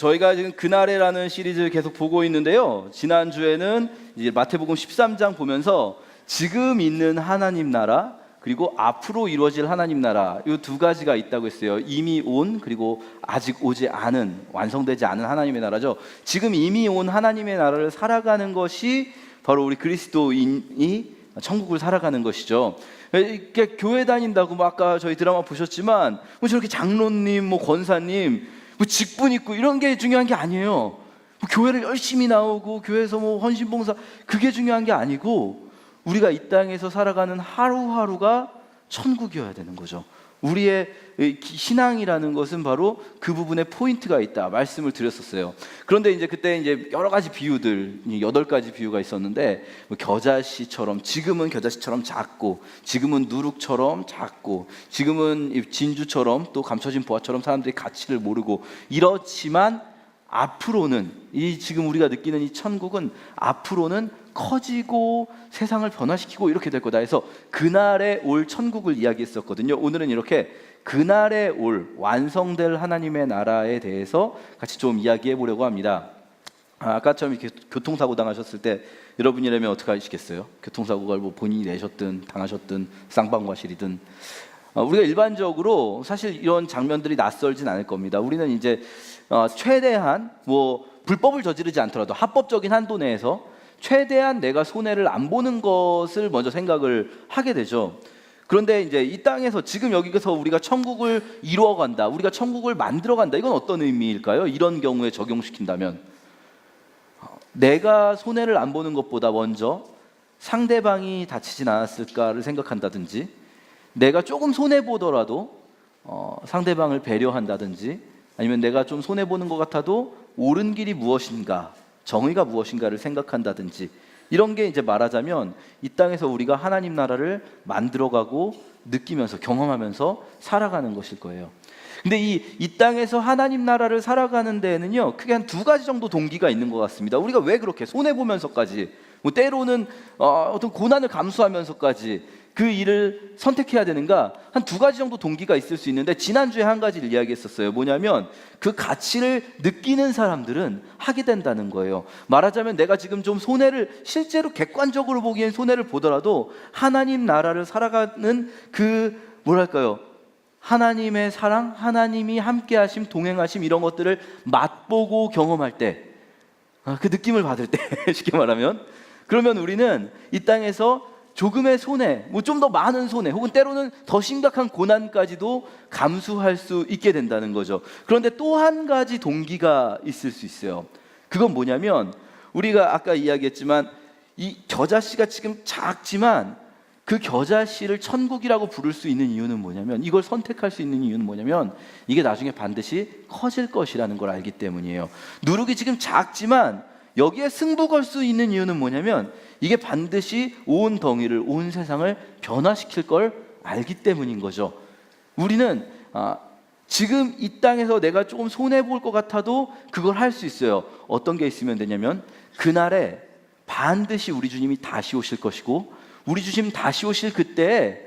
저희가 지금 그날에라는 시리즈를 계속 보고 있는데요. 지난주에는 이제 마태복음 13장 보면서 지금 있는 하나님 나라 그리고 앞으로 이루어질 하나님 나라, 이 두 가지가 있다고 했어요. 이미 온 그리고 아직 오지 않은, 완성되지 않은 하나님의 나라죠. 지금 이미 온 하나님의 나라를 살아가는 것이 바로 우리 그리스도인이 천국을 살아가는 것이죠. 이렇게 교회 다닌다고 뭐 아까 저희 드라마 보셨지만 뭐 저렇게 장로님, 뭐 권사님, 뭐 직분 있고 이런 게 중요한 게 아니에요. 뭐 교회를 열심히 나오고 교회에서 뭐 헌신봉사, 그게 중요한 게 아니고 우리가 이 땅에서 살아가는 하루하루가 천국이어야 되는 거죠. 우리의 신앙이라는 것은 바로 그 부분에 포인트가 있다 말씀을 드렸었어요. 그런데 이제 그때 이제 여러 가지 비유들, 8가지 비유가 있었는데, 뭐 겨자씨처럼, 지금은 겨자씨처럼 작고, 지금은 누룩처럼 작고, 지금은 진주처럼, 또 감춰진 보화처럼 사람들이 가치를 모르고 이렇지만 앞으로는, 이 지금 우리가 느끼는 이 천국은 앞으로는 커지고 세상을 변화시키고 이렇게 될 거다 해서 그날에 올 천국을 이야기했었거든요. 오늘은 이렇게 그날에 올 완성될 하나님의 나라에 대해서 같이 좀 이야기해 보려고 합니다. 아까처럼 이렇게 교통사고 당하셨을 때 여러분이라면 어떻게 하시겠어요? 교통사고가 뭐 본인이 내셨든 당하셨든 쌍방과실이든, 우리가 일반적으로 사실 이런 장면들이 낯설진 않을 겁니다. 우리는 이제 최대한 뭐 불법을 저지르지 않더라도 합법적인 한도 내에서 최대한 내가 손해를 안 보는 것을 먼저 생각을 하게 되죠. 그런데 이제 이 땅에서 지금 여기서 우리가 천국을 이루어간다, 우리가 천국을 만들어간다, 이건 어떤 의미일까요? 이런 경우에 적용시킨다면 내가 손해를 안 보는 것보다 먼저 상대방이 다치진 않았을까를 생각한다든지, 내가 조금 손해보더라도 상대방을 배려한다든지, 아니면 내가 좀 손해보는 것 같아도 옳은 길이 무엇인가, 정의가 무엇인가를 생각한다든지, 이런 게 이제 말하자면 이 땅에서 우리가 하나님 나라를 만들어가고 느끼면서 경험하면서 살아가는 것일 거예요. 근데 이 땅에서 하나님 나라를 살아가는 데에는요, 크게 한 2가지 정도 동기가 있는 것 같습니다. 우리가 왜 그렇게 손해보면서까지, 뭐 때로는 어떤 고난을 감수하면서까지 그 일을 선택해야 되는가, 한 2가지 정도 동기가 있을 수 있는데, 지난주에 한 가지를 이야기했었어요. 뭐냐면 그 가치를 느끼는 사람들은 하게 된다는 거예요. 말하자면 내가 지금 좀 손해를, 실제로 객관적으로 보기엔 손해를 보더라도 하나님 나라를 살아가는 그 뭐랄까요, 하나님의 사랑, 하나님이 함께 하심, 동행하심, 이런 것들을 맛보고 경험할 때, 그 느낌을 받을 때 쉽게 말하면, 그러면 우리는 이 땅에서 조금의 손해, 뭐 좀 더 많은 손해, 혹은 때로는 더 심각한 고난까지도 감수할 수 있게 된다는 거죠. 그런데 또 한 가지 동기가 있을 수 있어요. 그건 뭐냐면, 우리가 아까 이야기했지만 이 겨자씨가 지금 작지만 그 겨자씨를 천국이라고 부를 수 있는 이유는 뭐냐면, 이걸 선택할 수 있는 이유는 뭐냐면, 이게 나중에 반드시 커질 것이라는 걸 알기 때문이에요. 누룩이 지금 작지만 여기에 승부 걸 수 있는 이유는 뭐냐면, 이게 반드시 온 덩이를, 온 세상을 변화시킬 걸 알기 때문인 거죠. 우리는 지금 이 땅에서 내가 조금 손해볼 것 같아도 그걸 할 수 있어요. 어떤 게 있으면 되냐면, 그날에 반드시 우리 주님이 다시 오실 것이고, 우리 주님 다시 오실 그때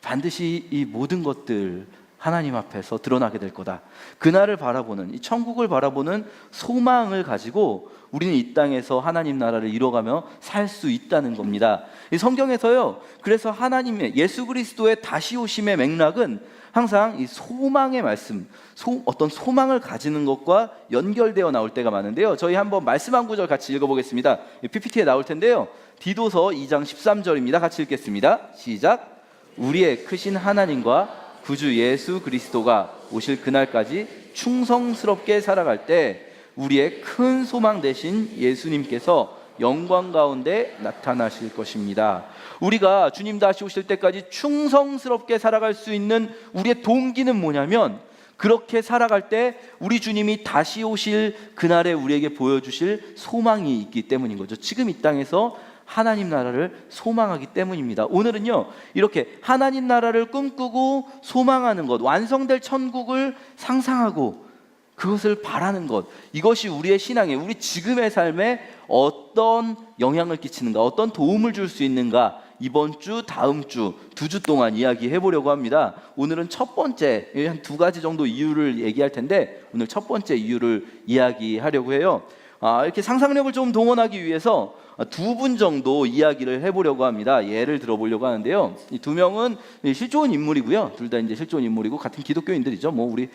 반드시 이 모든 것들 하나님 앞에서 드러나게 될 거다. 그날을 바라보는, 이 천국을 바라보는 소망을 가지고 우리는 이 땅에서 하나님 나라를 이뤄가며 살 수 있다는 겁니다. 이 성경에서요, 그래서 하나님의, 예수 그리스도의 다시 오심의 맥락은 항상 이 소망의 말씀, 어떤 소망을 가지는 것과 연결되어 나올 때가 많은데요. 저희 한번 말씀 한 구절 같이 읽어보겠습니다. PPT에 나올 텐데요. 디도서 2장 13절입니다. 같이 읽겠습니다. 시작. 우리의 크신 하나님과 구주 예수 그리스도가 오실 그날까지 충성스럽게 살아갈 때 우리의 큰 소망 되신 예수님께서 영광 가운데 나타나실 것입니다. 우리가 주님 다시 오실 때까지 충성스럽게 살아갈 수 있는 우리의 동기는 뭐냐면, 그렇게 살아갈 때 우리 주님이 다시 오실 그날에 우리에게 보여주실 소망이 있기 때문인 거죠. 지금 이 땅에서 하나님 나라를 소망하기 때문입니다. 오늘은요, 이렇게 하나님 나라를 꿈꾸고 소망하는 것, 완성될 천국을 상상하고 그것을 바라는 것, 이것이 우리의 신앙에, 우리 지금의 삶에 어떤 영향을 끼치는가, 어떤 도움을 줄 수 있는가, 이번 주, 다음 주, 2주 동안 이야기해 보려고 합니다. 오늘은 첫 번째, 한 2가지 정도 이유를 얘기할 텐데 오늘 첫 번째 이유를 이야기하려고 해요. 이렇게 상상력을 좀 동원하기 위해서 2분 정도 이야기를 해보려고 합니다. 예를 들어보려고 하는데요. 이 2명은 실존 인물이고요. 둘 다 이제 실존 인물이고 같은 기독교인들이죠. 우리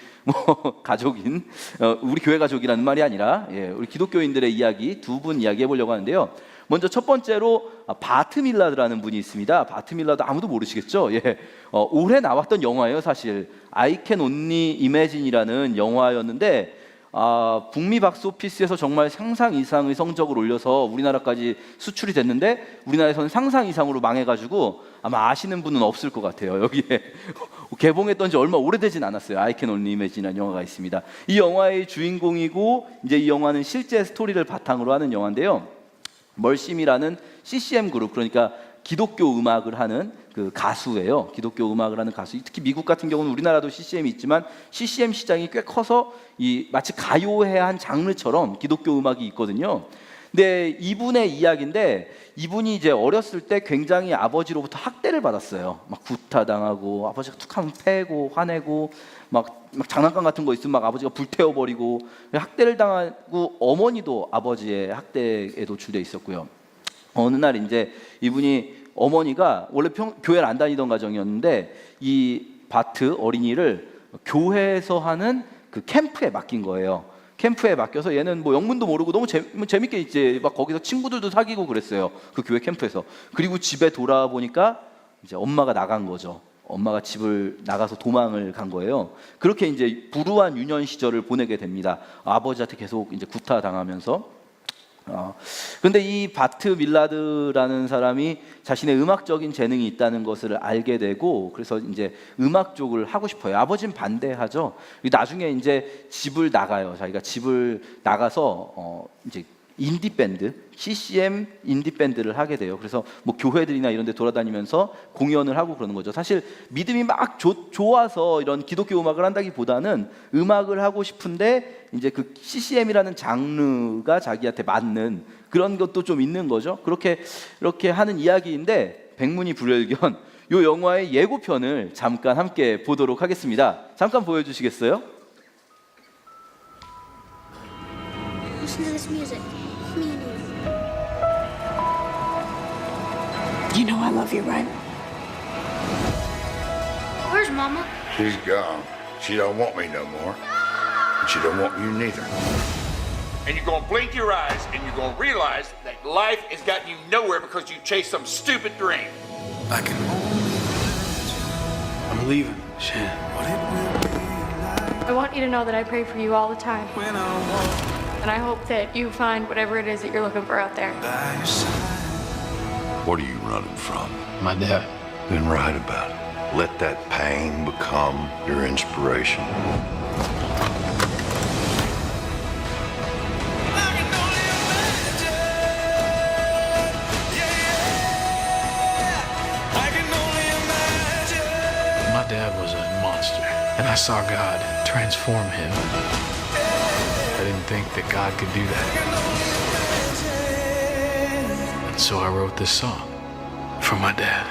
가족인 우리 교회 가족이라는 말이 아니라 우리 기독교인들의 이야기 2분 이야기해 보려고 하는데요. 먼저 첫 번째로 바트 밀라드라는 분이 있습니다. 바트 밀라드 아무도 모르시겠죠? 올해 나왔던 영화예요. 사실 I Can Only Imagine이라는 영화였는데 북미 박스오피스에서 정말 상상 이상의 성적을 올려서 우리나라까지 수출이 됐는데 우리나라에서는 상상 이상으로 망해가지고 아마 아시는 분은 없을 것 같아요. 여기에 개봉했던 지 얼마 오래되진 않았어요. I Can Only Imagine라는 영화가 있습니다. 이 영화의 주인공이고 이제 이 영화는 실제 스토리를 바탕으로 하는 영화인데요. 멀심이라는 CCM 그룹, 그러니까 기독교 음악을 하는 그 가수예요. 기독교 음악을 하는 가수. 특히 미국 같은 경우는 우리나라도 CCM이 있지만 CCM 시장이 꽤 커서 마치 가요의 한 장르처럼 기독교 음악이 있거든요. 근데 이분의 이야기인데 이분이 이제 어렸을 때 굉장히 아버지로부터 학대를 받았어요. 막 구타당하고 아버지가 툭하면 패고 화내고 막 장난감 같은 거 있으면 막 아버지가 불태워버리고 학대를 당하고 어머니도 아버지의 학대에 노출돼 있었고요. 어느 날 이제 이분이 어머니가 원래 교회를 안 다니던 가정이었는데 이 바트 어린이를 교회에서 하는 그 캠프에 맡긴 거예요. 캠프에 맡겨서 얘는 영문도 모르고 너무 재밌게 이제 막 거기서 친구들도 사귀고 그랬어요. 그 교회 캠프에서. 그리고 집에 돌아보니까 이제 엄마가 나간 거죠. 엄마가 집을 나가서 도망을 간 거예요. 그렇게 이제 불우한 유년 시절을 보내게 됩니다. 아버지한테 계속 이제 구타당하면서. 그런데 이 바트 밀라드라는 사람이 자신의 음악적인 재능이 있다는 것을 알게 되고 그래서 이제 음악 쪽을 하고 싶어요. 아버지는 반대하죠. 나중에 이제 집을 나가요. 자기가 집을 나가서 이제 인디 밴드, CCM 인디 밴드를 하게 돼요. 그래서 교회들이나 이런 데 돌아다니면서 공연을 하고 그러는 거죠. 사실 믿음이 막 좋아서 이런 기독교 음악을 한다기보다는 음악을 하고 싶은데 이제 그 CCM이라는 장르가 자기한테 맞는 그런 것도 좀 있는 거죠. 이렇게 하는 이야기인데 백문이 불여일견 이 영화의 예고편을 잠깐 함께 보도록 하겠습니다. 잠깐 보여주시겠어요? Listen to this music. Me and you. You know I love you, right? Where's Mama? She's gone. She don't want me no more. And she don't want you neither. And you're gonna blink your eyes and you're gonna realize that life has gotten you nowhere because you chased some stupid dream. I can I'm leaving, Shan. I want you to know that I pray for you all the time. And I hope that you find whatever it is that you're looking for out there. What are you running from? My dad. Then write about it. Let that pain become your inspiration. My dad was a monster, and I saw God transform him. I didn't think that God could do that. And so I wrote this song for my dad.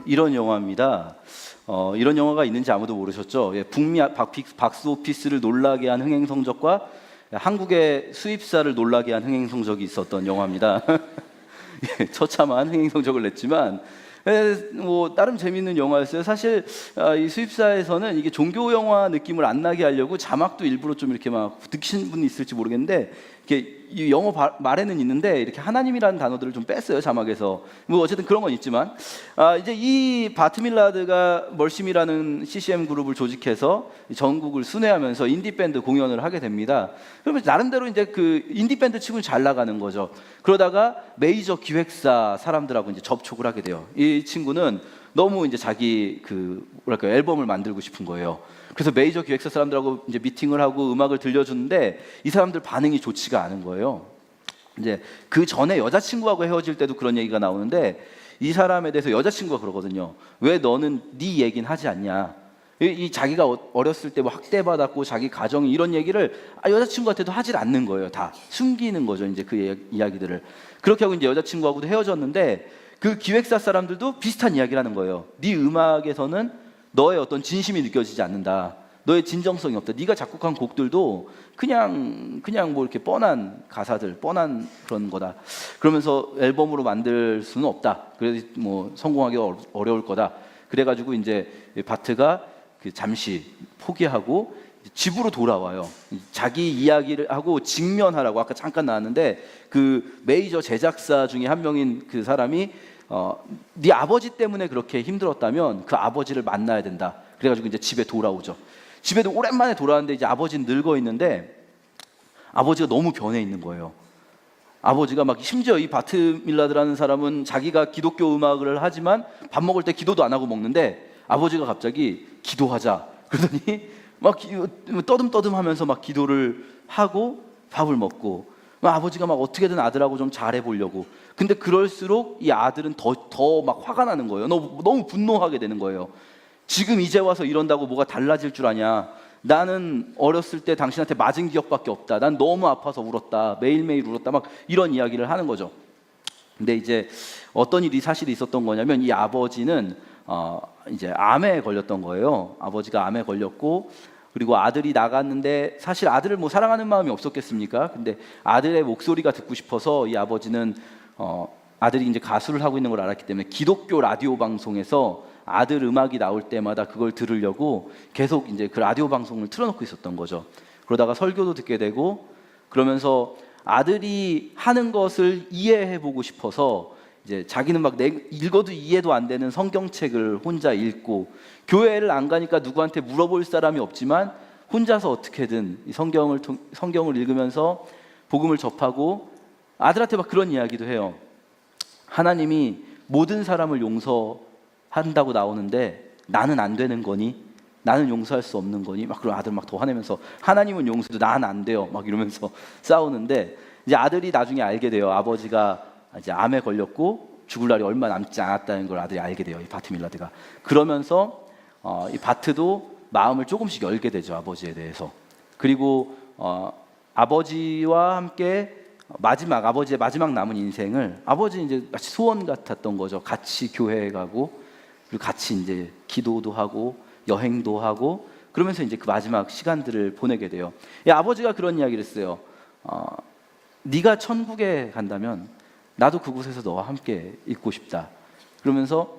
이런 영화입니다. 이런 영화가 있는지 아무도 모르셨죠? 북미 박스오피스를 놀라게 한 흥행 성적과 한국의 수입사를 놀라게 한 흥행 성적이 있었던 영화입니다. 처참한 흥행 성적을 냈지만 나름 재밌는 영화였어요. 사실 이 수입사에서는 이게 종교 영화 느낌을 안 나게 하려고 자막도 일부러 좀 이렇게 막 느끼신 분이 있을지 모르겠는데 이렇게 이 영어 말에는 있는데 이렇게 하나님이라는 단어들을 좀 뺐어요, 자막에서. 어쨌든 그런 건 있지만 이제 이 바트 밀라드가 멀심이라는 CCM 그룹을 조직해서 전국을 순회하면서 인디 밴드 공연을 하게 됩니다. 그러면 나름대로 이제 그 인디 밴드 치고는 잘 나가는 거죠. 그러다가 메이저 기획사 사람들하고 이제 접촉을 하게 돼요. 이 친구는 너무 이제 자기 앨범을 만들고 싶은 거예요. 그래서 메이저 기획사 사람들하고 이제 미팅을 하고 음악을 들려주는데 이 사람들 반응이 좋지가 않은 거예요. 이제 그 전에 여자친구하고 헤어질 때도 그런 얘기가 나오는데 이 사람에 대해서 여자친구가 그러거든요. 왜 너는 네 얘기는 하지 않냐? 이 자기가 어렸을 때 뭐 학대받았고 자기 가정이 이런 얘기를 여자친구한테도 하질 않는 거예요. 다 숨기는 거죠. 이제 그 이야기들을. 그렇게 하고 이제 여자친구하고도 헤어졌는데 그 기획사 사람들도 비슷한 이야기를 하는 거예요. 네 음악에서는 너의 어떤 진심이 느껴지지 않는다. 너의 진정성이 없다. 네가 작곡한 곡들도 그냥 뭐 이렇게 뻔한 가사들, 뻔한 그런 거다. 그러면서 앨범으로 만들 수는 없다. 그래서 뭐 성공하기 어려울 거다. 그래가지고 이제 바트가 잠시 포기하고 집으로 돌아와요. 자기 이야기를 하고 직면하라고. 아까 잠깐 나왔는데 그 메이저 제작사 중에 한 명인 그 사람이 네 아버지 때문에 그렇게 힘들었다면 그 아버지를 만나야 된다. 그래가지고 이제 집에 돌아오죠. 집에도 오랜만에 돌아왔는데 이제 아버지는 늙어 있는데 아버지가 너무 변해 있는 거예요. 아버지가 막 심지어 이 바트 밀라드라는 사람은 자기가 기독교 음악을 하지만 밥 먹을 때 기도도 안 하고 먹는데 아버지가 갑자기 기도하자 그러더니 막 떠듬떠듬하면서 막 기도를 하고 밥을 먹고 막 아버지가 막 어떻게든 아들하고 좀 잘해 보려고. 근데 그럴수록 이 아들은 더 막 화가 나는 거예요. 너무 분노하게 되는 거예요. 지금 이제 와서 이런다고 뭐가 달라질 줄 아냐. 나는 어렸을 때 당신한테 맞은 기억밖에 없다. 난 너무 아파서 울었다. 매일매일 울었다. 막 이런 이야기를 하는 거죠. 근데 이제 어떤 일이 사실이 있었던 거냐면 이 아버지는 이제 암에 걸렸던 거예요. 아버지가 암에 걸렸고 그리고 아들이 나갔는데 사실 아들을 뭐 사랑하는 마음이 없었겠습니까? 근데 아들의 목소리가 듣고 싶어서 이 아버지는 아들이 이제 가수를 하고 있는 걸 알았기 때문에 기독교 라디오 방송에서 아들 음악이 나올 때마다 그걸 들으려고 계속 이제 그 라디오 방송을 틀어놓고 있었던 거죠. 그러다가 설교도 듣게 되고 그러면서 아들이 하는 것을 이해해보고 싶어서 이제 자기는 막 읽어도 이해도 안 되는 성경책을 혼자 읽고 교회를 안 가니까 누구한테 물어볼 사람이 없지만 혼자서 어떻게든 이 성경을 읽으면서 복음을 접하고 아들한테 막 그런 이야기도 해요. 하나님이 모든 사람을 용서한다고 나오는데 나는 안 되는 거니? 나는 용서할 수 없는 거니? 막 그런 아들 막 더 화내면서 하나님은 용서도 난 안 돼요. 막 이러면서 싸우는데 이제 아들이 나중에 알게 돼요. 아버지가 이제 암에 걸렸고 죽을 날이 얼마 남지 않았다는 걸 아들이 알게 돼요. 이 바트 밀라드가. 그러면서 이 바트도 마음을 조금씩 열게 되죠. 아버지에 대해서. 그리고 아버지와 함께 아버지의 마지막 남은 인생을 아버지는 이제 마치 소원 같았던 거죠. 같이 교회에 가고 그리고 같이 이제 기도도 하고 여행도 하고 그러면서 이제 그 마지막 시간들을 보내게 돼요. 아버지가 그런 이야기를 했어요. 네가 천국에 간다면 나도 그곳에서 너와 함께 있고 싶다. 그러면서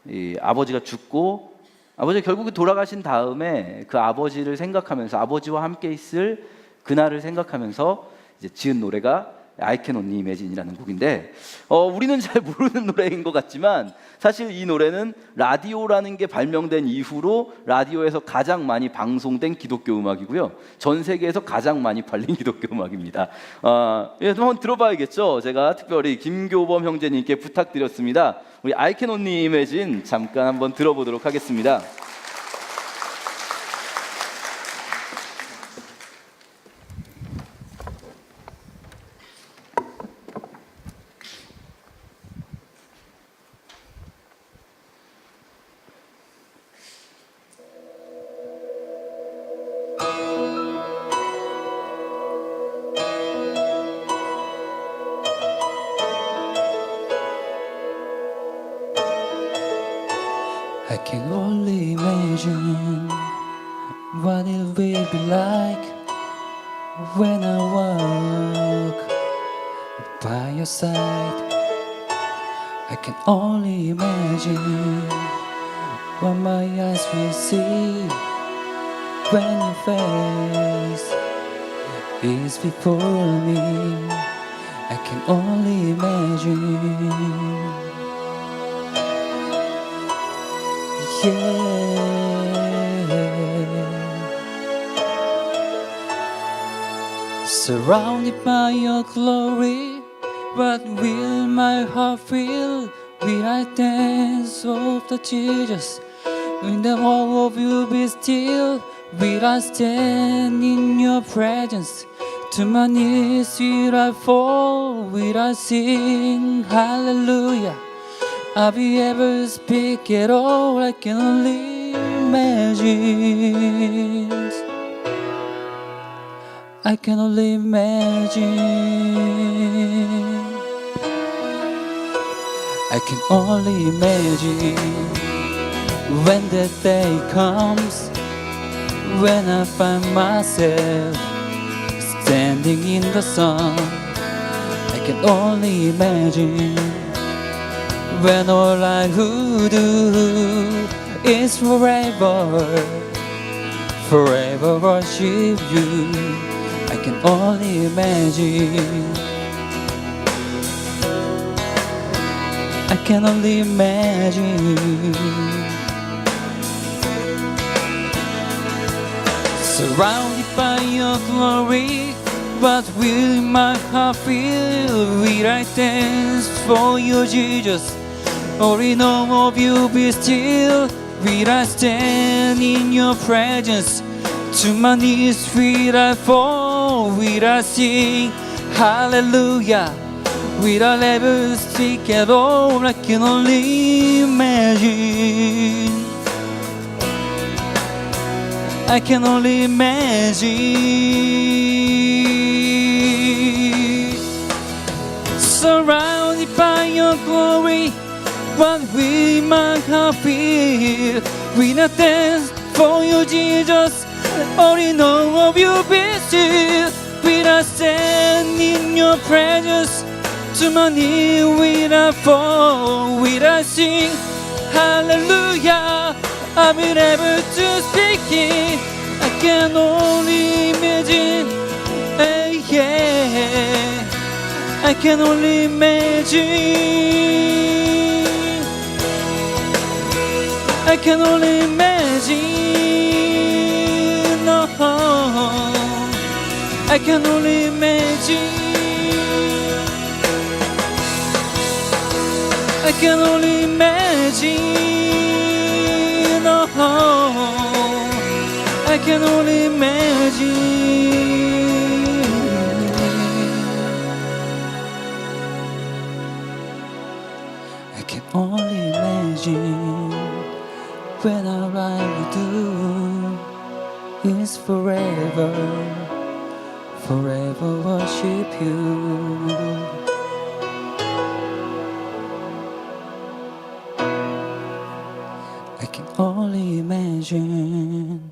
이 아버지가 죽고 아버지가 결국에 돌아가신 다음에 그 아버지를 생각하면서 아버지와 함께 있을 그날을 생각하면서 이제 지은 노래가 I Can Only Imagine이라는 곡인데 우리는 잘 모르는 노래인 것 같지만 사실 이 노래는 라디오라는 게 발명된 이후로 라디오에서 가장 많이 방송된 기독교 음악이고요. 전 세계에서 가장 많이 팔린 기독교 음악입니다. 한번 들어봐야겠죠. 제가 특별히 김교범 형제님께 부탁드렸습니다. 우리 I Can Only Imagine 잠깐 한번 들어보도록 하겠습니다. I can only imagine what it will be like when I walk by your side. I can only imagine what my eyes will see when your face is before me. I can only imagine. Surrounded by your glory, what will my heart feel? Will I dance of the Jesus? Will the whole of you be still? Will I stand in your presence? To my knees will I fall? Will I sing hallelujah? Have you ever speak at all? I can only imagine. I can only imagine. I can only imagine when that day comes, when I find myself standing in the sun. I can only imagine when all I would do is forever, forever worship you. I can only imagine. I can only imagine. Surrounded by your glory, what will my heart feel? Will I dance for you, Jesus? Or in all of you be still? Will I stand in your presence? To my knees will I fall? Will I sing hallelujah? Will I ever speak at all? I can only imagine. I can only imagine. Surrounded by your glory, what will my heart feel? Will I dance for you, Jesus? Or in all of you be still? Will I stand in your presence? To my knees will I fall? Will I sing hallelujah? I will able to speak it. I can only imagine. Hey, yeah. I can only imagine. I can only imagine. No, I can only imagine. I can only imagine. Oh, I can only imagine. I can only imagine when all I will do is forever, forever worship you. I can only imagine.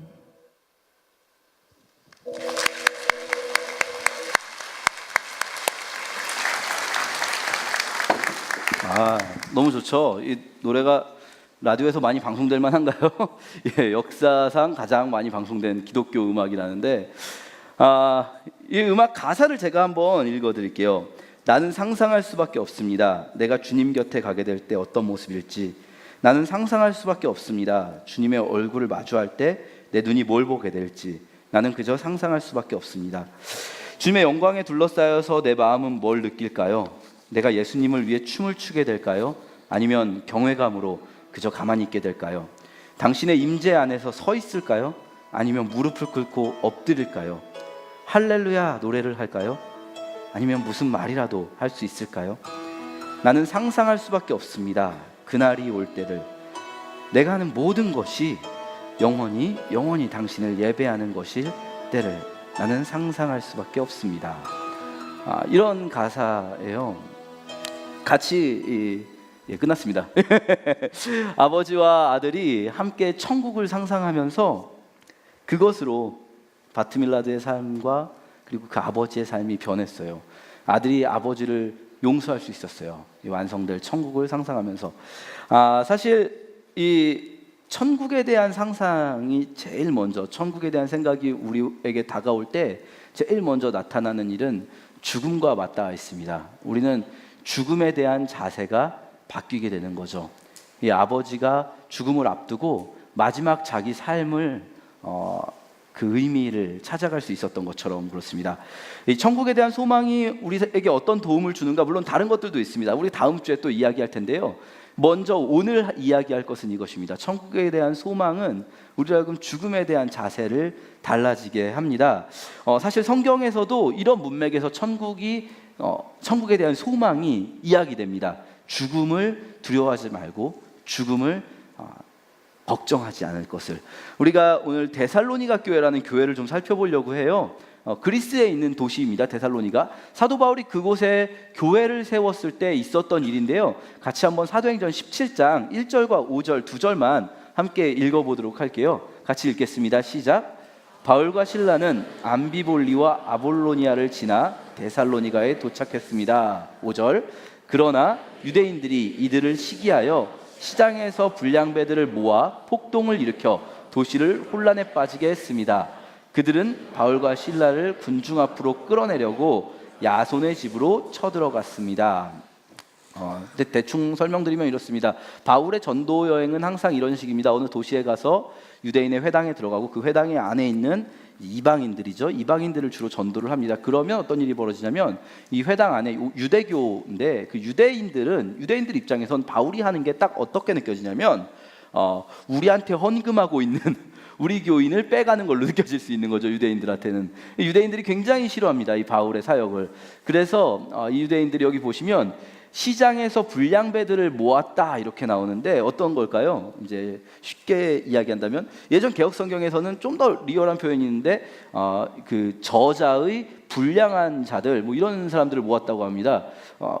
아, 너무 좋죠. 이 노래가 라디오에서 많이 방송될 만한가요? 예, 역사상 가장 많이 방송된 기독교 음악이라는데, 이 음악 가사를 제가 한번 읽어드릴게요. 나는 상상할 수밖에 없습니다. 내가 주님 곁에 가게 될 때 어떤 모습일지. 나는 상상할 수밖에 없습니다. 주님의 얼굴을 마주할 때 내 눈이 뭘 보게 될지. 나는 그저 상상할 수밖에 없습니다. 주님의 영광에 둘러싸여서 내 마음은 뭘 느낄까요? 내가 예수님을 위해 춤을 추게 될까요? 아니면 경외감으로 그저 가만히 있게 될까요? 당신의 임재 안에서 서 있을까요? 아니면 무릎을 꿇고 엎드릴까요? 할렐루야 노래를 할까요? 아니면 무슨 말이라도 할 수 있을까요? 나는 상상할 수밖에 없습니다. 그날이 올 때를. 내가 하는 모든 것이 영원히 당신을 예배하는 것일 때를 나는 상상할 수밖에 없습니다. 이런 가사예요. 같이 끝났습니다. 아버지와 아들이 함께 천국을 상상하면서 그것으로 바트밀라드의 삶과 그리고 그 아버지의 삶이 변했어요. 아들이 아버지를 용서할 수 있었어요. 이 완성될 천국을 상상하면서. 사실 이 천국에 대한 상상이 제일 먼저, 천국에 대한 생각이 우리에게 다가올 때 제일 먼저 나타나는 일은 죽음과 맞닿아 있습니다. 우리는 죽음에 대한 자세가 바뀌게 되는 거죠. 이 아버지가 죽음을 앞두고 마지막 자기 삶을 그 의미를 찾아갈 수 있었던 것처럼 그렇습니다. 이 천국에 대한 소망이 우리에게 어떤 도움을 주는가, 물론 다른 것들도 있습니다. 우리 다음 주에 또 이야기할 텐데요. 먼저 오늘 이야기할 것은 이것입니다. 천국에 대한 소망은 우리로 하여금 죽음에 대한 자세를 달라지게 합니다. 사실 성경에서도 이런 문맥에서 천국에 대한 소망이 이야기됩니다. 죽음을 두려워하지 말고 죽음을 걱정하지 않을 것을. 우리가 오늘 데살로니가 교회라는 교회를 좀 살펴보려고 해요. 그리스에 있는 도시입니다. 데살로니가. 사도 바울이 그곳에 교회를 세웠을 때 있었던 일인데요. 같이 한번 사도행전 17장 1절과 5절 두 절만 함께 읽어보도록 할게요. 같이 읽겠습니다. 시작. 바울과 실라는 암비볼리와 아볼로니아를 지나 데살로니가에 도착했습니다. 5절. 그러나 유대인들이 이들을 시기하여 시장에서 불량배들을 모아 폭동을 일으켜 도시를 혼란에 빠지게 했습니다. 그들은 바울과 실라를 군중 앞으로 끌어내려고 야손의 집으로 쳐들어갔습니다. 이제 대충 설명드리면 이렇습니다. 바울의 전도 여행은 항상 이런 식입니다. 어느 도시에 가서 유대인의 회당에 들어가고 그 회당의 안에 있는 이방인들이죠. 이방인들을 주로 전도를 합니다. 그러면 어떤 일이 벌어지냐면 이 회당 안에 유대교인데 그 유대인들 입장에선 바울이 하는 게 딱 어떻게 느껴지냐면 우리한테 헌금하고 있는 우리 교인을 빼가는 걸로 느껴질 수 있는 거죠. 유대인들한테는. 유대인들이 굉장히 싫어합니다. 이 바울의 사역을. 그래서 이 유대인들이 여기 보시면 시장에서 불량배들을 모았다 이렇게 나오는데 어떤 걸까요? 이제 쉽게 이야기한다면 예전 개혁 성경에서는 좀 더 리얼한 표현이 있는데 그 저자의 불량한 자들 뭐 이런 사람들을 모았다고 합니다.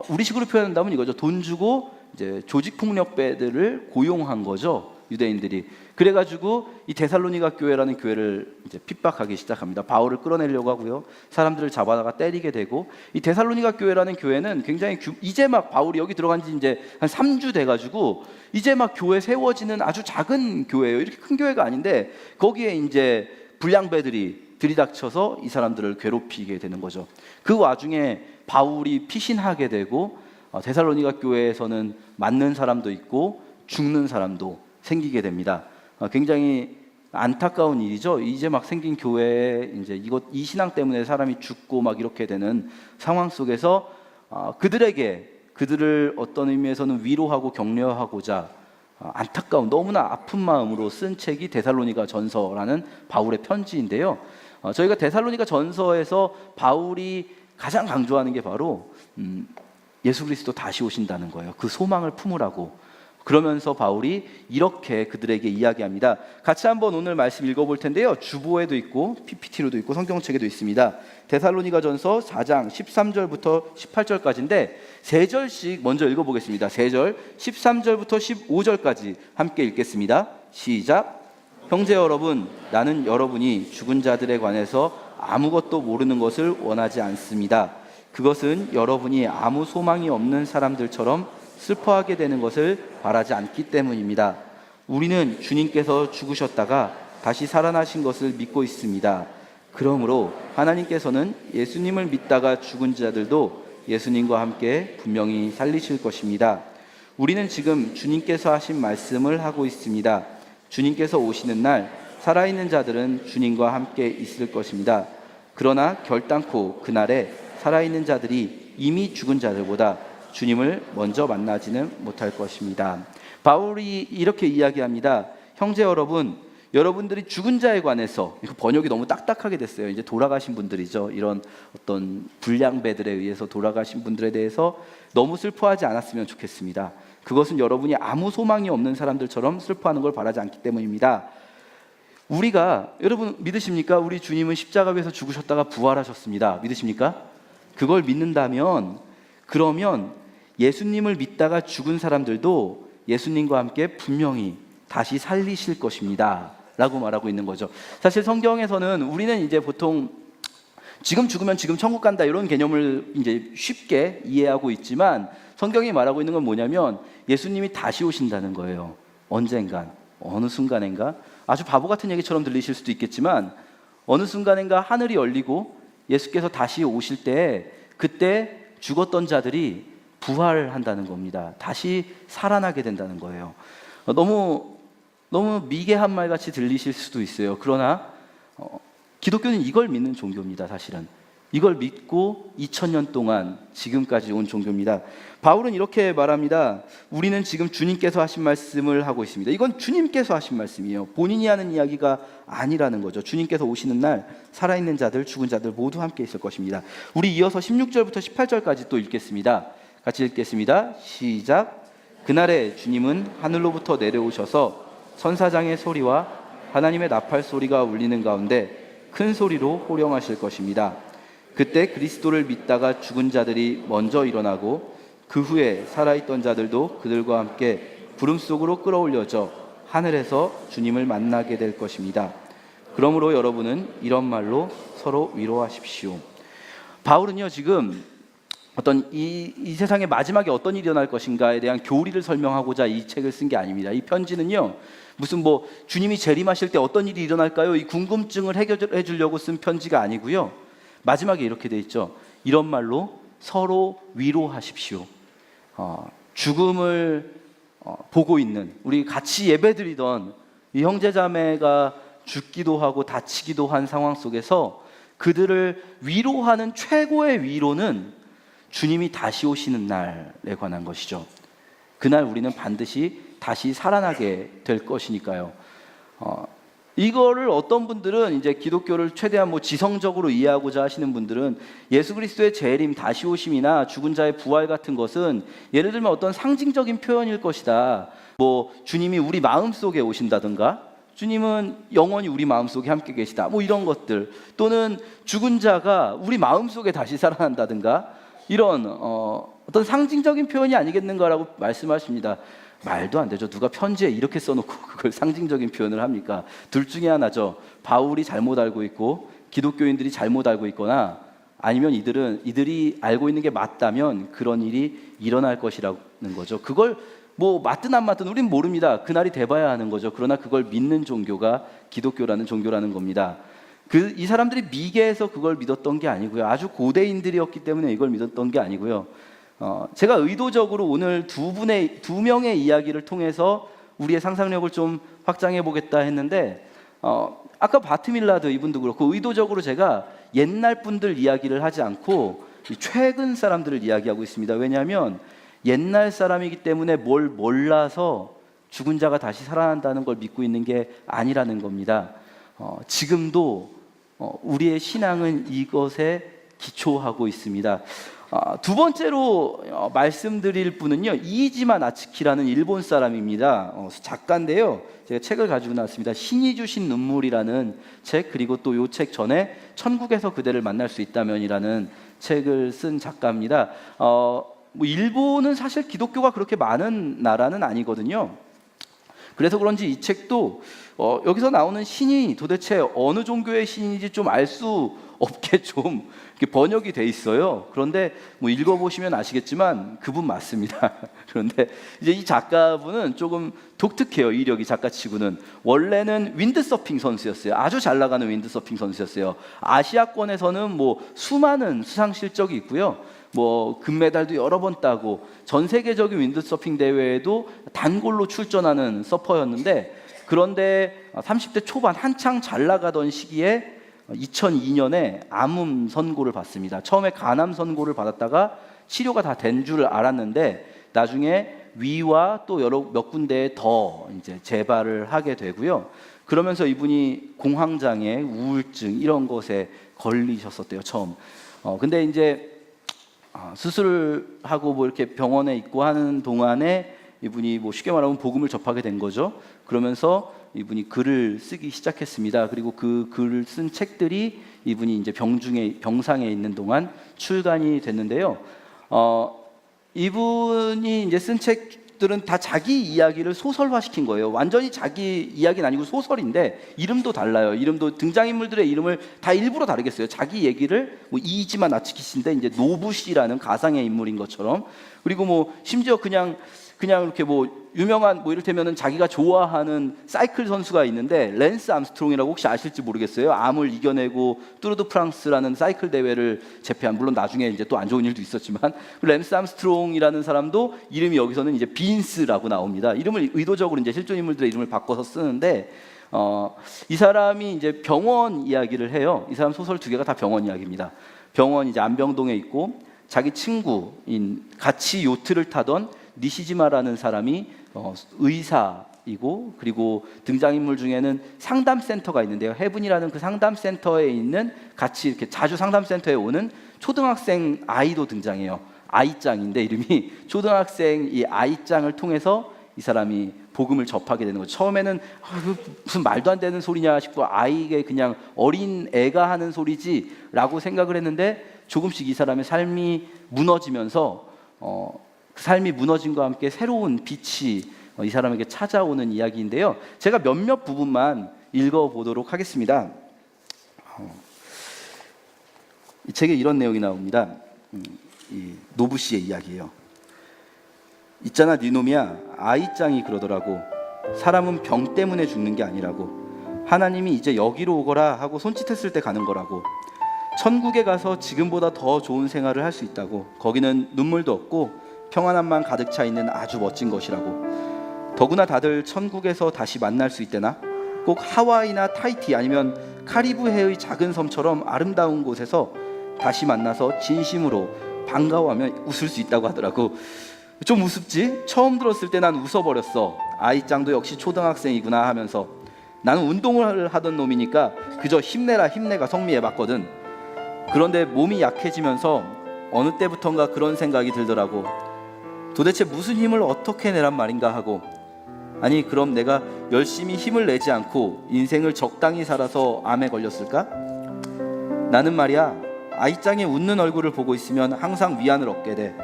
우리식으로 표현한다면 이거죠. 돈 주고 이제 조직폭력배들을 고용한 거죠. 유대인들이. 그래가지고 이 데살로니가 교회라는 교회를 이제 핍박하기 시작합니다. 바울을 끌어내려고 하고요. 사람들을 잡아다가 때리게 되고 이 데살로니가 교회라는 교회는 굉장히 이제 막 바울이 여기 들어간 지 이제 한 3주 돼가지고 이제 막 교회 세워지는 아주 작은 교회예요. 이렇게 큰 교회가 아닌데 거기에 이제 불량배들이 들이닥쳐서 이 사람들을 괴롭히게 되는 거죠. 그 와중에 바울이 피신하게 되고 데살로니가 교회에서는 맞는 사람도 있고 죽는 사람도 생기게 됩니다. 굉장히 안타까운 일이죠. 이제 막 생긴 교회에 이제 이 신앙 때문에 사람이 죽고 막 이렇게 되는 상황 속에서 그들을 어떤 의미에서는 위로하고 격려하고자 안타까운 너무나 아픈 마음으로 쓴 책이 데살로니가 전서라는 바울의 편지인데요. 저희가 데살로니가 전서에서 바울이 가장 강조하는 게 바로 예수 그리스도 다시 오신다는 거예요. 그 소망을 품으라고. 그러면서 바울이 이렇게 그들에게 이야기합니다. 같이 한번 오늘 말씀 읽어볼 텐데요. 주보에도 있고 PPT로도 있고 성경책에도 있습니다. 데살로니가 전서 4장 13절부터 18절까지인데 3절씩 먼저 읽어보겠습니다. 3절 13절부터 15절까지 함께 읽겠습니다. 시작. 형제 여러분, 나는 여러분이 죽은 자들에 관해서 아무것도 모르는 것을 원하지 않습니다. 그것은 여러분이 아무 소망이 없는 사람들처럼 슬퍼하게 되는 것을 바라지 않기 때문입니다. 우리는 주님께서 죽으셨다가 다시 살아나신 것을 믿고 있습니다. 그러므로 하나님께서는 예수님을 믿다가 죽은 자들도 예수님과 함께 분명히 살리실 것입니다. 우리는 지금 주님께서 하신 말씀을 하고 있습니다. 주님께서 오시는 날 살아있는 자들은 주님과 함께 있을 것입니다. 그러나 결단코 그날에 살아있는 자들이 이미 죽은 자들보다 주님을 먼저 만나지는 못할 것입니다. 바울이 이렇게 이야기합니다. 형제 여러분, 여러분들이 죽은 자에 관해서, 이거 번역이 너무 딱딱하게 됐어요. 이제 돌아가신 분들이죠. 이런 어떤 불량배들에 의해서 돌아가신 분들에 대해서 너무 슬퍼하지 않았으면 좋겠습니다. 그것은 여러분이 아무 소망이 없는 사람들처럼 슬퍼하는 걸 바라지 않기 때문입니다. 우리가, 여러분 믿으십니까? 우리 주님은 십자가 위에서 죽으셨다가 부활하셨습니다. 믿으십니까? 그걸 믿는다면, 그러면 예수님을 믿다가 죽은 사람들도 예수님과 함께 분명히 다시 살리실 것입니다 라고 말하고 있는 거죠. 사실 성경에서는 우리는 이제 보통 지금 죽으면 지금 천국 간다 이런 개념을 이제 쉽게 이해하고 있지만 성경이 말하고 있는 건 뭐냐면 예수님이 다시 오신다는 거예요. 언젠간, 어느 순간인가, 아주 바보 같은 얘기처럼 들리실 수도 있겠지만 어느 순간인가 하늘이 열리고 예수께서 다시 오실 때 그때 죽었던 자들이 부활한다는 겁니다. 다시 살아나게 된다는 거예요. 너무 미개한 말 같이 들리실 수도 있어요. 그러나 기독교는 이걸 믿는 종교입니다. 사실은 이걸 믿고 2000년 동안 지금까지 온 종교입니다. 바울은 이렇게 말합니다. 우리는 지금 주님께서 하신 말씀을 하고 있습니다. 이건 주님께서 하신 말씀이에요. 본인이 하는 이야기가 아니라는 거죠. 주님께서 오시는 날 살아있는 자들, 죽은 자들 모두 함께 있을 것입니다. 우리 이어서 16절부터 18절까지 또 읽겠습니다. 같이 읽겠습니다. 시작. 그날에 주님은 하늘로부터 내려오셔서 천사장의 소리와 하나님의 나팔 소리가 울리는 가운데 큰 소리로 호령하실 것입니다. 그때 그리스도를 믿다가 죽은 자들이 먼저 일어나고 그 후에 살아있던 자들도 그들과 함께 구름 속으로 끌어올려져 하늘에서 주님을 만나게 될 것입니다. 그러므로 여러분은 이런 말로 서로 위로하십시오. 바울은요, 지금 어떤 이 세상의 마지막에 어떤 일이 일어날 것인가에 대한 교리를 설명하고자 이 책을 쓴 게 아닙니다. 이 편지는요, 무슨 뭐 주님이 재림하실 때 어떤 일이 일어날까요? 이 궁금증을 해결해 주려고 쓴 편지가 아니고요. 마지막에 이렇게 돼 있죠. 이런 말로 서로 위로하십시오. 죽음을 보고 있는, 우리 같이 예배드리던 이 형제자매가 죽기도 하고 다치기도 한 상황 속에서 그들을 위로하는 최고의 위로는 주님이 다시 오시는 날에 관한 것이죠. 그날 우리는 반드시 다시 살아나게 될 것이니까요. 이거를 어떤 분들은 이제 기독교를 최대한 뭐 지성적으로 이해하고자 하시는 분들은 예수 그리스도의 재림, 다시 오심이나 죽은 자의 부활 같은 것은 예를 들면 어떤 상징적인 표현일 것이다. 뭐 주님이 우리 마음속에 오신다든가, 주님은 영원히 우리 마음속에 함께 계시다, 뭐 이런 것들, 또는 죽은 자가 우리 마음속에 다시 살아난다든가, 이런 어떤 상징적인 표현이 아니겠는가라고 말씀하십니다. 말도 안 되죠. 누가 편지에 이렇게 써놓고 그걸 상징적인 표현을 합니까? 둘 중에 하나죠. 바울이 잘못 알고 있고 기독교인들이 잘못 알고 있거나, 아니면 이들이 알고 있는 게 맞다면 그런 일이 일어날 것이라는 거죠. 그걸 뭐 맞든 안 맞든 우린 모릅니다. 그날이 돼봐야 하는 거죠. 그러나 그걸 믿는 종교가 기독교라는 종교라는 겁니다. 이 사람들이 미개해서 그걸 믿었던 게 아니고요. 아주 고대인들이었기 때문에 이걸 믿었던 게 아니고요. 제가 의도적으로 오늘 두 명의 이야기를 통해서 우리의 상상력을 좀 확장해 보겠다 했는데, 아까 바트밀라드 이분도 그렇고 의도적으로 제가 옛날 분들 이야기를 하지 않고 최근 사람들을 이야기하고 있습니다. 왜냐하면 옛날 사람이기 때문에 뭘 몰라서 죽은 자가 다시 살아난다는 걸 믿고 있는 게 아니라는 겁니다. 지금도 우리의 신앙은 이것에 기초하고 있습니다. 두 번째로 말씀드릴 분은요, 이이지마 나츠키라는 일본 사람입니다. 작가인데요, 제가 책을 가지고 나왔습니다. 신이 주신 눈물이라는 책, 그리고 또 이 책 전에 천국에서 그대를 만날 수 있다면이라는 책을 쓴 작가입니다. 뭐 일본은 사실 기독교가 그렇게 많은 나라는 아니거든요. 그래서 그런지 이 책도 여기서 나오는 신이 도대체 어느 종교의 신인지 좀 알 수 없게 좀 이렇게 번역이 돼 있어요. 그런데 뭐 읽어보시면 아시겠지만 그분 맞습니다. 그런데 이제 이 작가분은 조금 독특해요. 이력이 작가치고는. 원래는 윈드서핑 선수였어요. 아주 잘 나가는 윈드서핑 선수였어요. 아시아권에서는 뭐 수많은 수상 실적이 있고요. 뭐 금메달도 여러 번 따고 전 세계적인 윈드서핑 대회에도 단골로 출전하는 서퍼였는데, 그런데 30대 초반 한창 잘 나가던 시기에 2002년에 암 선고를 받습니다. 처음에 간암 선고를 받았다가 치료가 다 된 줄 알았는데 나중에 위와 또 여러 몇 군데에 더 이제 재발을 하게 되고요. 그러면서 이분이 공황장애, 우울증 이런 것에 걸리셨었대요, 처음. 근데 이제 수술하고 뭐 이렇게 병원에 있고 하는 동안에 이분이 뭐 쉽게 말하면 복음을 접하게 된 거죠. 그러면서 이분이 글을 쓰기 시작했습니다. 그리고 그 글을 쓴 책들이 이분이 이제 병상에 있는 동안 출간이 됐는데요. 이분이 이제 쓴 책들은 다 자기 이야기를 소설화시킨 거예요. 완전히 자기 이야기는 아니고 소설인데 이름도 달라요. 이름도 등장인물들의 이름을 다 일부러 다르게 써요. 자기 얘기를 뭐 이이지마 나츠키 씨인데 이제 노부시라는 가상의 인물인 것처럼. 그리고 뭐 심지어 그냥 이렇게 뭐 유명한 뭐 이를테면은 자기가 좋아하는 사이클 선수가 있는데 랜스 암스트롱이라고 혹시 아실지 모르겠어요. 암을 이겨내고 뚜르드 프랑스라는 사이클 대회를 제패한, 물론 나중에 이제 또 안 좋은 일도 있었지만, 랜스 암스트롱이라는 사람도 이름이 여기서는 이제 빈스라고 나옵니다. 이름을 의도적으로 이제 실존 인물들의 이름을 바꿔서 쓰는데, 이 사람이 이제 병원 이야기를 해요. 이 사람 소설 2개가 다 병원 이야기입니다. 병원 이제 안병동에 있고 자기 친구인 같이 요트를 타던 니시지마라는 사람이 의사이고, 그리고 등장인물 중에는 상담센터가 있는데요. 헤븐이라는 그 상담센터에 있는, 같이 이렇게 자주 상담센터에 오는 초등학생 아이도 등장해요. 아이짱인데 이름이 초등학생 이 아이짱을 통해서 이 사람이 복음을 접하게 되는 거죠. 처음에는 무슨 말도 안 되는 소리냐 싶고 아이에게 그냥 어린 애가 하는 소리지라고 생각을 했는데 조금씩 이 사람의 삶이 무너지면서 그 삶이 무너짐과 함께 새로운 빛이 이 사람에게 찾아오는 이야기인데요. 제가 몇몇 부분만 읽어보도록 하겠습니다. 이 책에 이런 내용이 나옵니다. 이 노부 씨의 이야기예요. 있잖아 니놈이야, 아이짱이 그러더라고. 사람은 병 때문에 죽는 게 아니라고. 하나님이 이제 여기로 오거라 하고 손짓했을 때 가는 거라고. 천국에 가서 지금보다 더 좋은 생활을 할 수 있다고. 거기는 눈물도 없고 평안함만 가득 차 있는 아주 멋진 것이라고. 더구나 다들 천국에서 다시 만날 수 있대나? 꼭 하와이나 타히티 아니면 카리브해의 작은 섬처럼 아름다운 곳에서 다시 만나서 진심으로 반가워하며 웃을 수 있다고 하더라고. 좀 우습지? 처음 들었을 때 난 웃어버렸어. 아이짱도 역시 초등학생이구나 하면서. 나는 운동을 하던 놈이니까 그저 힘내라 힘내가 성미해봤거든. 그런데 몸이 약해지면서 어느 때부턴가 그런 생각이 들더라고. 도대체 무슨 힘을 어떻게 내란 말인가 하고. 아니 그럼 내가 열심히 힘을 내지 않고 인생을 적당히 살아서 암에 걸렸을까? 나는 말이야 아이짱의 웃는 얼굴을 보고 있으면 항상 위안을 얻게 돼.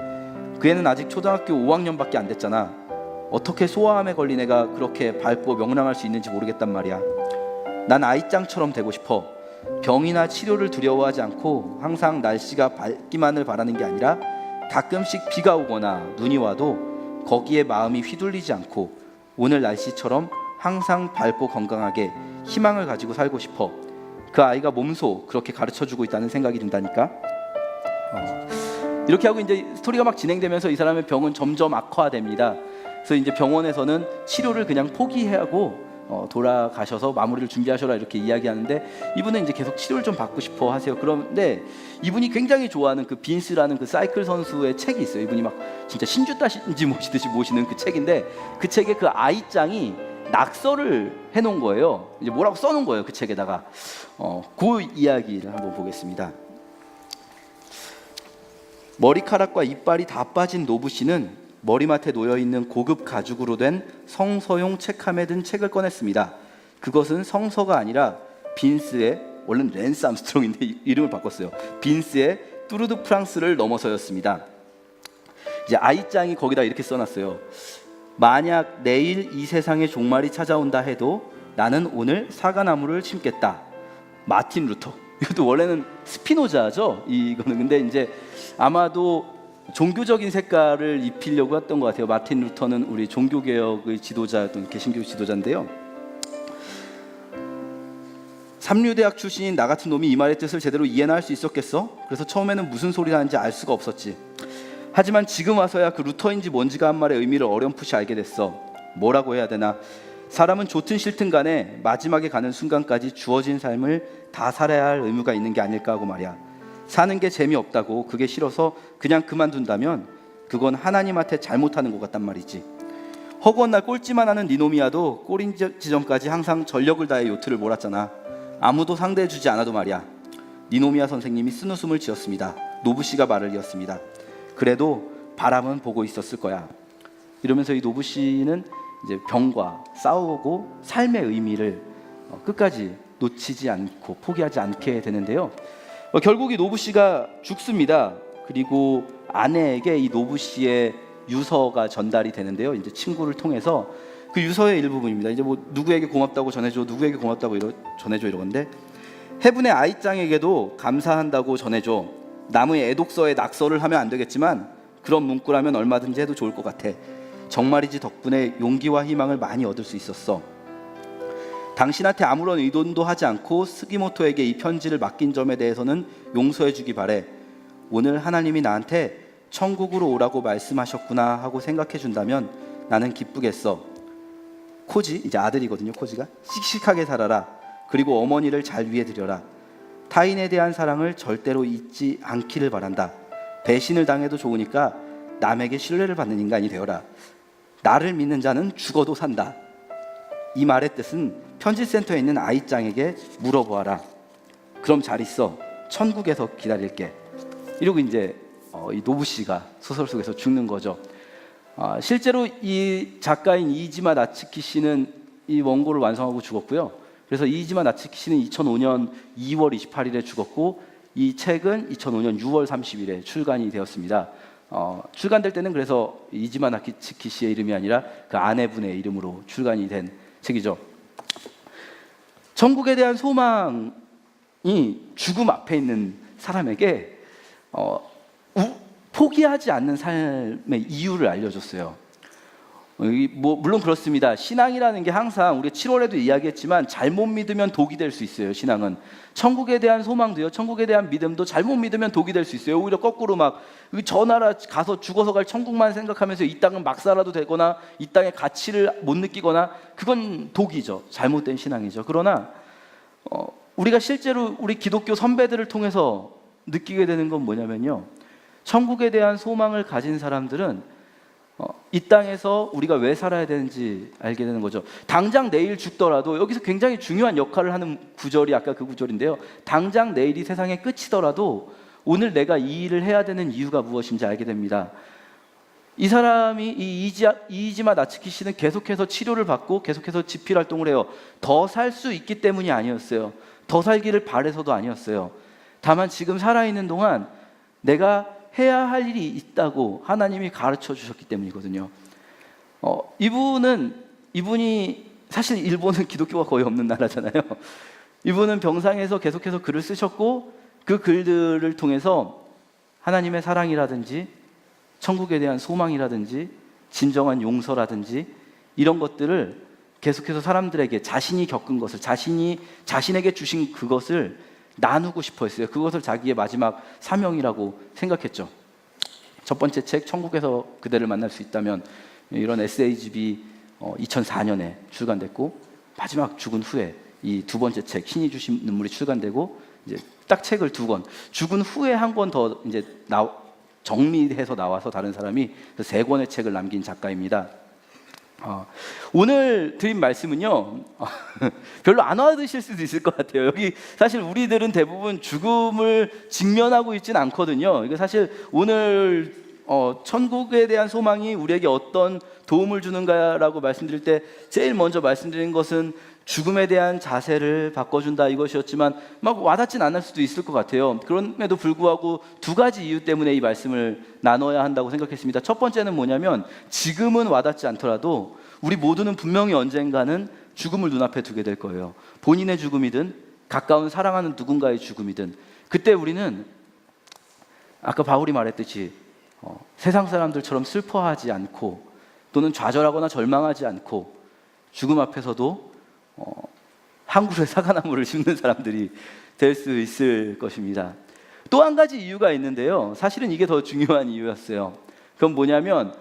그 애는 아직 초등학교 5학년밖에 안 됐잖아. 어떻게 소아암에 걸린 애가 그렇게 밝고 명랑할 수 있는지 모르겠단 말이야. 난 아이짱처럼 되고 싶어. 병이나 치료를 두려워하지 않고 항상 날씨가 밝기만을 바라는 게 아니라 가끔씩 비가 오거나 눈이 와도 거기에 마음이 휘둘리지 않고 오늘 날씨처럼 항상 밝고 건강하게 희망을 가지고 살고 싶어. 그 아이가 몸소 그렇게 가르쳐주고 있다는 생각이 든다니까. 이렇게 하고 이제 스토리가 막 진행되면서 이 사람의 병은 점점 악화됩니다. 그래서 이제 병원에서는 치료를 그냥 포기하고 돌아가셔서 마무리를 준비하셔라 이렇게 이야기하는데 이분은 이제 계속 치료를 좀 받고 싶어 하세요. 그런데 이분이 굉장히 좋아하는 그 빈스라는 그 사이클 선수의 책이 있어요. 이분이 막 진짜 신주따신지 모시듯이 모시는 그 책인데 그 책에 그 아이짱이 낙서를 해놓은 거예요. 이제 뭐라고 써놓은 거예요. 그 책에다가 그 이야기를 한번 보겠습니다. 머리카락과 이빨이 다 빠진 노부 씨는 머리맡에 놓여있는 고급 가죽으로 된 성서용 책함에 든 책을 꺼냈습니다. 그것은 성서가 아니라 빈스의, 원래는 랜스 암스트롱인데 이름을 바꿨어요. 빈스의 뚜르드 프랑스를 넘어서였습니다. 이제 아이짱이 거기다 이렇게 써놨어요. 만약 내일 이 세상에 종말이 찾아온다 해도 나는 오늘 사과나무를 심겠다. 마틴 루터. 이것도 원래는 스피노자죠. 이거는 근데 이제 아마도 종교적인 색깔을 입히려고 했던 것 같아요. 마틴 루터는 우리 종교개혁의 지도자였던 개신교 지도자인데요. 삼류대학 출신인 나 같은 놈이 이 말의 뜻을 제대로 이해나 할 수 있었겠어? 그래서 처음에는 무슨 소리를 하는지 알 수가 없었지. 하지만 지금 와서야 그 루터인지 뭔지가 한 말의 의미를 어렴풋이 알게 됐어. 뭐라고 해야 되나? 사람은 좋든 싫든 간에 마지막에 가는 순간까지 주어진 삶을 다 살아야 할 의무가 있는 게 아닐까 하고 말이야. 사는 게 재미없다고 그게 싫어서 그냥 그만둔다면 그건 하나님한테 잘못하는 것 같단 말이지. 허구한 날 꼴찌만 하는 니노미아도 골인 지점까지 항상 전력을 다해 요트를 몰았잖아. 아무도 상대해주지 않아도 말이야. 니노미아 선생님이 쓴웃음을 지었습니다. 노부 씨가 말을 이었습니다. 그래도 바람은 보고 있었을 거야. 이러면서 이 노부 씨는 이제 병과 싸우고 삶의 의미를 끝까지 놓치지 않고 포기하지 않게 되는데요. 결국 이 노부 씨가 죽습니다. 그리고 아내에게 이 노부 씨의 유서가 전달이 되는데요. 이제 친구를 통해서 그 유서의 일부분입니다. 이제 뭐 누구에게 고맙다고 전해줘, 누구에게 고맙다고 전해줘 이러는데 해분의 아이짱에게도 감사한다고 전해줘. 남의 애독서에 낙서를 하면 안 되겠지만 그런 문구라면 얼마든지 해도 좋을 것 같아. 정말이지 덕분에 용기와 희망을 많이 얻을 수 있었어. 당신한테 아무런 의도도 하지 않고 스기모토에게 이 편지를 맡긴 점에 대해서는 용서해 주기 바래. 오늘 하나님이 나한테 천국으로 오라고 말씀하셨구나 하고 생각해 준다면 나는 기쁘겠어. 코지, 이제 아들이거든요. 코지가 씩씩하게 살아라. 그리고 어머니를 잘 위해드려라. 타인에 대한 사랑을 절대로 잊지 않기를 바란다. 배신을 당해도 좋으니까 남에게 신뢰를 받는 인간이 되어라. 나를 믿는 자는 죽어도 산다. 이 말의 뜻은 편지센터에 있는 아이짱에게 물어보아라. 그럼 잘 있어. 천국에서 기다릴게. 이러고 이제 이 노부 씨가 소설 속에서 죽는 거죠. 실제로 이 작가인 이이지마 나츠키 씨는 이 원고를 완성하고 죽었고요. 그래서 이이지마 나츠키 씨는 2005년 2월 28일에 죽었고 이 책은 2005년 6월 30일에 출간이 되었습니다. 출간될 때는 그래서 이이지마 나츠키 씨의 이름이 아니라 그 아내분의 이름으로 출간이 된 책이죠. 천국에 대한 소망이 죽음 앞에 있는 사람에게 포기하지 않는 삶의 이유를 알려줬어요. 물론 그렇습니다. 신앙이라는 게 항상 우리 7월에도 이야기했지만 잘못 믿으면 독이 될 수 있어요. 신앙은 천국에 대한 소망도요, 천국에 대한 믿음도 잘못 믿으면 독이 될 수 있어요. 오히려 거꾸로 막 저 나라 가서 죽어서 갈 천국만 생각하면서 이 땅은 막 살아도 되거나 이 땅의 가치를 못 느끼거나 그건 독이죠. 잘못된 신앙이죠. 그러나 우리가 실제로 우리 기독교 선배들을 통해서 느끼게 되는 건 뭐냐면요, 천국에 대한 소망을 가진 사람들은 이 땅에서 우리가 왜 살아야 되는지 알게 되는 거죠. 당장 내일 죽더라도, 여기서 굉장히 중요한 역할을 하는 구절이 아까 그 구절인데요, 당장 내일이 세상의 끝이더라도 오늘 내가 이 일을 해야 되는 이유가 무엇인지 알게 됩니다. 이 사람이 이이지마 나츠키 씨는 계속해서 치료를 받고 계속해서 집필 활동을 해요. 더 살 수 있기 때문이 아니었어요. 더 살기를 바래서도 아니었어요. 다만 지금 살아있는 동안 내가 해야 할 일이 있다고 하나님이 가르쳐 주셨기 때문이거든요. 이분이 사실 일본은 기독교가 거의 없는 나라잖아요. 이분은 병상에서 계속해서 글을 쓰셨고 그 글들을 통해서 하나님의 사랑이라든지 천국에 대한 소망이라든지 진정한 용서라든지 이런 것들을 계속해서 사람들에게 자신이 겪은 것을, 자신에게 주신 그것을 나누고 싶어 했어요. 그것을 자기의 마지막 사명이라고 생각했죠. 첫 번째 책 천국에서 그대를 만날 수 있다면, 이런 에세이집이 2004년에 출간됐고, 마지막 죽은 후에 이 두 번째 책 신이 주신 눈물이 출간되고, 이제 딱 책을 두 권, 죽은 후에 한 권 더 이제 정리해서 나와서 다른 사람이 세 권의 책을 남긴 작가입니다. 오늘 드린 말씀은요, 별로 안 와드실 수도 있을 것 같아요. 여기 사실 우리들은 대부분 죽음을 직면하고 있지는 않거든요. 이게 사실 오늘 천국에 대한 소망이 우리에게 어떤 도움을 주는가라고 말씀드릴 때 제일 먼저 말씀드린 것은 죽음에 대한 자세를 바꿔준다 이것이었지만 막 와닿진 않을 수도 있을 것 같아요. 그럼에도 불구하고 두 가지 이유 때문에 이 말씀을 나눠야 한다고 생각했습니다. 첫 번째는 뭐냐면, 지금은 와닿지 않더라도 우리 모두는 분명히 언젠가는 죽음을 눈앞에 두게 될 거예요. 본인의 죽음이든 가까운 사랑하는 누군가의 죽음이든, 그때 우리는 아까 바울이 말했듯이 세상 사람들처럼 슬퍼하지 않고 또는 좌절하거나 절망하지 않고 죽음 앞에서도 한 그루의 사과나무를 심는 사람들이 될 수 있을 것입니다. 또 한 가지 이유가 있는데요, 사실은 이게 더 중요한 이유였어요. 그건 뭐냐면,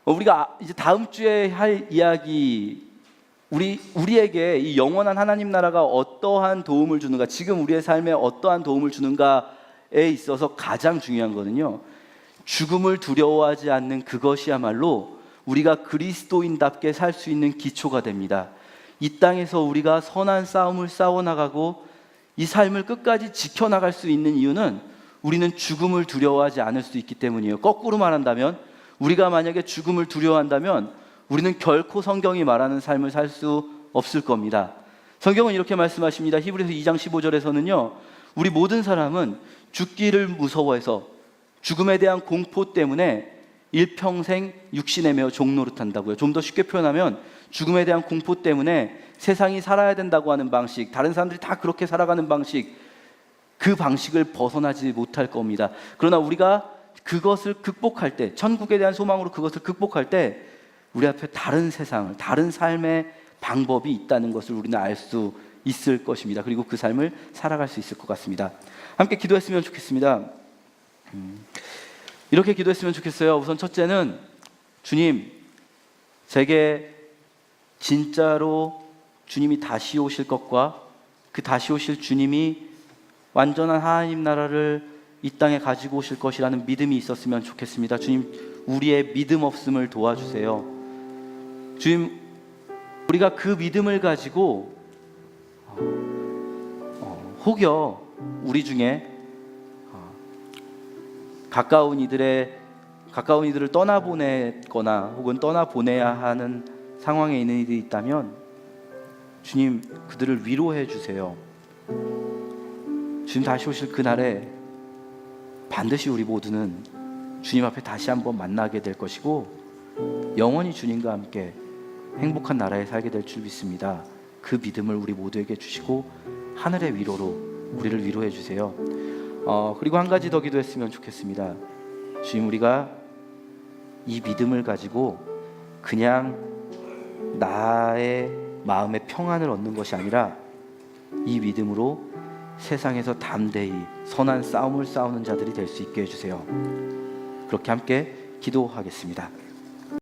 우리가 이제 다음 주에 할 이야기, 우리에게 이 영원한 하나님 나라가 어떠한 도움을 주는가, 지금 우리의 삶에 어떠한 도움을 주는가에 있어서 가장 중요한 거는요, 죽음을 두려워하지 않는 그것이야말로 우리가 그리스도인답게 살 수 있는 기초가 됩니다. 이 땅에서 우리가 선한 싸움을 싸워나가고 이 삶을 끝까지 지켜나갈 수 있는 이유는 우리는 죽음을 두려워하지 않을 수 있기 때문이에요. 거꾸로 말한다면, 우리가 만약에 죽음을 두려워한다면 우리는 결코 성경이 말하는 삶을 살 수 없을 겁니다. 성경은 이렇게 말씀하십니다. 히브리서 2장 15절에서는요, 우리 모든 사람은 죽기를 무서워해서 죽음에 대한 공포 때문에 일평생 육신에 매어 종노릇한다고요. 좀 더 쉽게 표현하면 죽음에 대한 공포 때문에 세상이 살아야 된다고 하는 방식, 다른 사람들이 다 그렇게 살아가는 방식, 그 방식을 벗어나지 못할 겁니다. 그러나 우리가 그것을 극복할 때, 천국에 대한 소망으로 그것을 극복할 때 우리 앞에 다른 세상을, 다른 삶의 방법이 있다는 것을 우리는 알 수 있을 것입니다. 그리고 그 삶을 살아갈 수 있을 것 같습니다. 함께 기도했으면 좋겠습니다. 이렇게 기도했으면 좋겠어요. 우선 첫째는, 주님, 제게 진짜로 주님이 다시 오실 것과 그 다시 오실 주님이 완전한 하나님 나라를 이 땅에 가지고 오실 것이라는 믿음이 있었으면 좋겠습니다. 주님, 우리의 믿음 없음을 도와주세요. 주님, 우리가 그 믿음을 가지고 혹여 우리 중에 가까운 이들의 가까운 이들을 떠나보내거나 혹은 떠나보내야 하는 상황에 있는 이들이 있다면 주님 그들을 위로해 주세요. 주님 다시 오실 그날에 반드시 우리 모두는 주님 앞에 다시 한번 만나게 될 것이고 영원히 주님과 함께 행복한 나라에 살게 될 줄 믿습니다. 그 믿음을 우리 모두에게 주시고 하늘의 위로로 우리를 위로해 주세요. 그리고 한 가지 더 기도했으면 좋겠습니다. 주님, 우리가 이 믿음을 가지고 그냥 나의 마음의 평안을 얻는 것이 아니라 이 믿음으로 세상에서 담대히 선한 싸움을 싸우는 자들이 될 수 있게 해주세요. 그렇게 함께 기도하겠습니다.